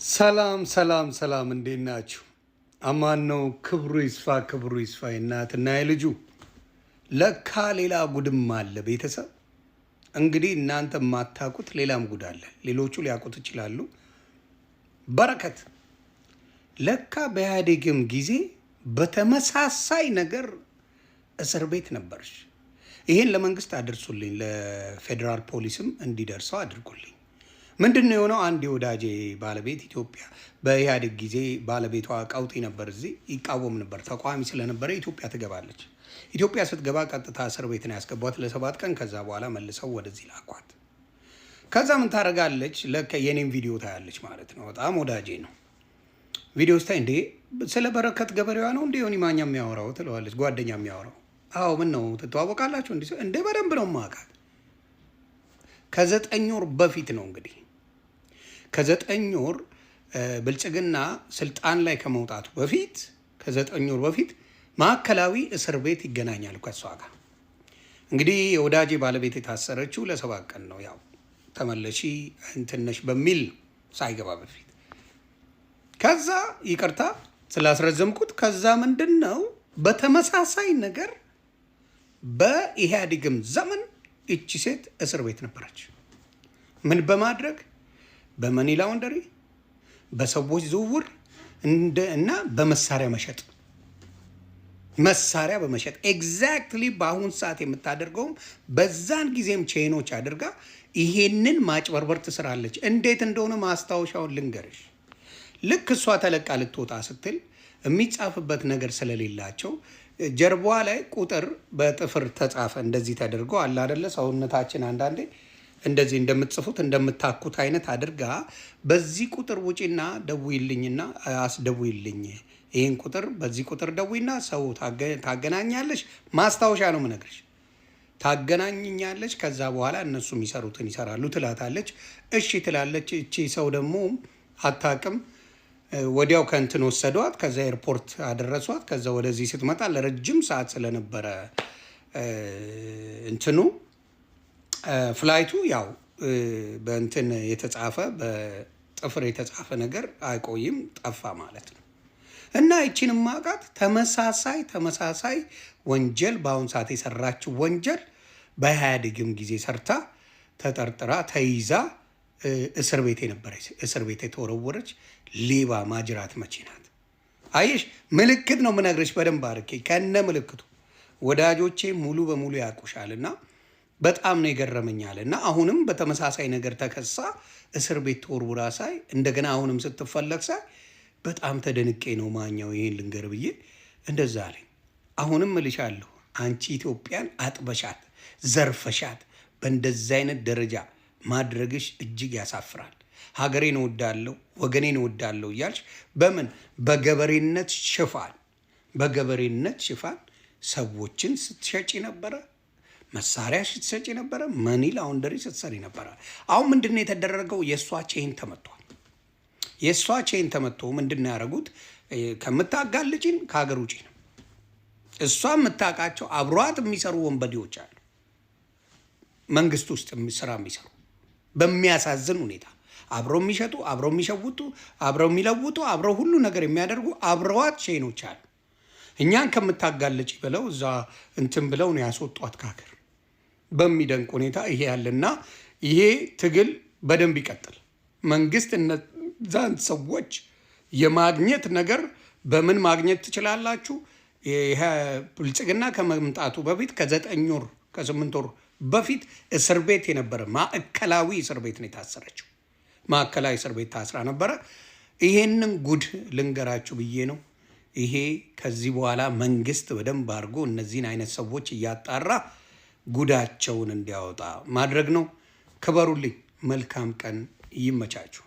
ሰላም ሰላም ሰላም፣ እንዴት ናችሁ? አማን ነው። ክብሩ ይስፋ እናትና የልጁ ለካ ሌላ ጉድም አለ። ቤተሰብ እንግዲህ እናንተ የማታውቁት ሌላም ጉድ አለ። ሌሎቹ ሊያውቁት ይችላሉ። በረከት ለካ በኢህአዴግም ጊዜ በተመሳሳይ ነገር እስር ቤት ነበርሽ። ይሄን ለመንግስት አድርሱልኝ፣ ለፌዴራል ፖሊስም እንዲደርሰው አድርጉልኝ። ምንድነው የሆነው? አንድ የወዳጄ ባለቤት ኢትዮጵያ በኢህአዴግ ጊዜ ባለቤቷ ቀውጢ ነበር፣ እዚህ ይቃወም ነበር፣ ተቃዋሚ ስለነበረ ኢትዮጵያ ትገባለች። ኢትዮጵያ ስትገባ ቀጥታ እስር ቤት ነው ያስገቧት ለ7 ቀን። ከዛ በኋላ መልሰው ወደዚህ ላኳት። ከዛ ምን ታደርጋለች? ለካ የኔም ቪዲዮ ታያለች ማለት ነው። በጣም ወዳጄ ነው። ቪዲዮ ስታይ እንዴ ስለ በረከት ገበሬዋ ነው እንዴ ዮኒ ማኛ የሚያወራው ትለዋለች። ጓደኛ የሚያወራው አዎ፣ ምን ነው ትተዋወቃላችሁ እንዴ? በደንብ ነው ማውቃት። ከ9 ወር በፊት ነው እንግዲህ ከ9 ወር ብልጽግና ስልጣን ላይ ከመውጣቱ በፊት ከ9 ወር በፊት ማዕከላዊ እስር ቤት ይገናኛል ከሷ ጋር። እንግዲህ የወዳጄ ባለቤት የታሰረችው ለ7 ቀን ነው። ያው ተመለሺ እንትነሽ በሚል ሳይገባ በፊት ከዛ ይቅርታ ስላስረዘምኩት። ከዛ ምንድን ነው በተመሳሳይ ነገር በኢህአዴግም ዘመን እቺ ሴት እስር ቤት ነበረች። ምን በማድረግ በመኒ ላውንደሪ፣ በሰዎች ዝውውር እና በመሳሪያ በመሸጥ ኤግዛክትሊ በአሁን ሰዓት የምታደርገውም በዛን ጊዜም ቼኖች አድርጋ ይሄንን ማጭበርበር ትስራለች። እንዴት እንደሆነ ማስታወሻውን ልንገርሽ። ልክ እሷ ተለቃ ልትወጣ ስትል የሚጻፍበት ነገር ስለሌላቸው ጀርባዋ ላይ ቁጥር በጥፍር ተጻፈ። እንደዚህ ተደርጎ አለ አይደለ? ሰውነታችን አንዳንዴ እንደዚህ እንደምትጽፉት እንደምታኩት አይነት አድርጋ በዚህ ቁጥር ውጪና ደውይልኝና አስደውይልኝ፣ ይህን ቁጥር በዚህ ቁጥር ደውይና ሰው ታገናኛለች። ማስታወሻ ነው የምነግርሽ። ታገናኝኛለች። ከዛ በኋላ እነሱ የሚሰሩትን ይሰራሉ ትላታለች። እሺ ትላለች። እቺ ሰው ደግሞ አታውቅም። ወዲያው ከእንትን ወሰዷት። ከዛ ኤርፖርት አደረሷት። ከዛ ወደዚህ ስትመጣ ለረጅም ሰዓት ስለነበረ እንትኑ ፍላይቱ ያው በእንትን የተጻፈ በጥፍር የተጻፈ ነገር አይቆይም፣ ጠፋ ማለት ነው። እና ይቺን ማቃት ተመሳሳይ ወንጀል በአሁን ሰዓት የሰራችው ወንጀል በኢህአዴግም ጊዜ ሰርታ ተጠርጥራ ተይዛ እስር ቤት የነበረች እስር ቤት የተወረወረች ሌባ ማጅራት መቼ ናት? አየሽ፣ ምልክት ነው የምነግርሽ በደንብ አድርጌ ከነ ምልክቱ። ወዳጆቼ ሙሉ በሙሉ ያውቁሻል። እና በጣም ነው የገረመኛል። እና አሁንም በተመሳሳይ ነገር ተከሳ እስር ቤት ተወርውራ ሳይ እንደገና አሁንም ስትፈለግ ሳይ በጣም ተደንቄ ነው ማኛው ይሄን ልንገር ብዬ እንደዛ አለኝ። አሁንም እልሻለሁ አንቺ ኢትዮጵያን አጥበሻት ዘርፈሻት በእንደዚህ አይነት ደረጃ ማድረግሽ እጅግ ያሳፍራል። ሀገሬን እወዳለሁ ወገኔን እወዳለሁ እያልሽ በገበሬነት ሽፋን ሰዎችን ስትሸጪ ነበረ፣ መሳሪያ ስትሸጪ ነበረ፣ መኒ ላውንደሪ ስትሰሪ ነበረ። አሁን ምንድን ነው የተደረገው? የእሷ ቼን ተመቷል። የእሷ ቼን ተመቶ ምንድን ነው ያደረጉት? ከምታጋልጭን ከሀገር ውጪ ነው። እሷ የምታውቃቸው አብሯት የሚሰሩ ወንበዴዎች አሉ፣ መንግስት ውስጥ ስራ የሚሰሩ በሚያሳዝን ሁኔታ አብረው የሚሸጡ አብረው የሚሸውጡ አብረው የሚለውጡ አብረው ሁሉ ነገር የሚያደርጉ አብረዋት ቼኖች አሉ። እኛን ከምታጋለጭ ብለው እዛ እንትን ብለው ነው ያስወጧት ከሀገር። በሚደንቅ ሁኔታ ይሄ ያለና ይሄ ትግል በደንብ ይቀጥል። መንግስት እነዛን ሰዎች የማግኘት ነገር በምን ማግኘት ትችላላችሁ? ይሄ ብልጽግና ከመምጣቱ በፊት ከ9 ወር ከ8 ወር በፊት እስር ቤት የነበረ ማዕከላዊ እስር ቤት ነው የታሰረችው። ማዕከላዊ እስር ቤት ታስራ ነበረ። ይሄንን ጉድ ልንገራችሁ ብዬ ነው። ይሄ ከዚህ በኋላ መንግስት በደንብ አድርጎ እነዚህን አይነት ሰዎች እያጣራ ጉዳቸውን እንዲያወጣ ማድረግ ነው። ክበሩልኝ። መልካም ቀን። ይመቻችሁ።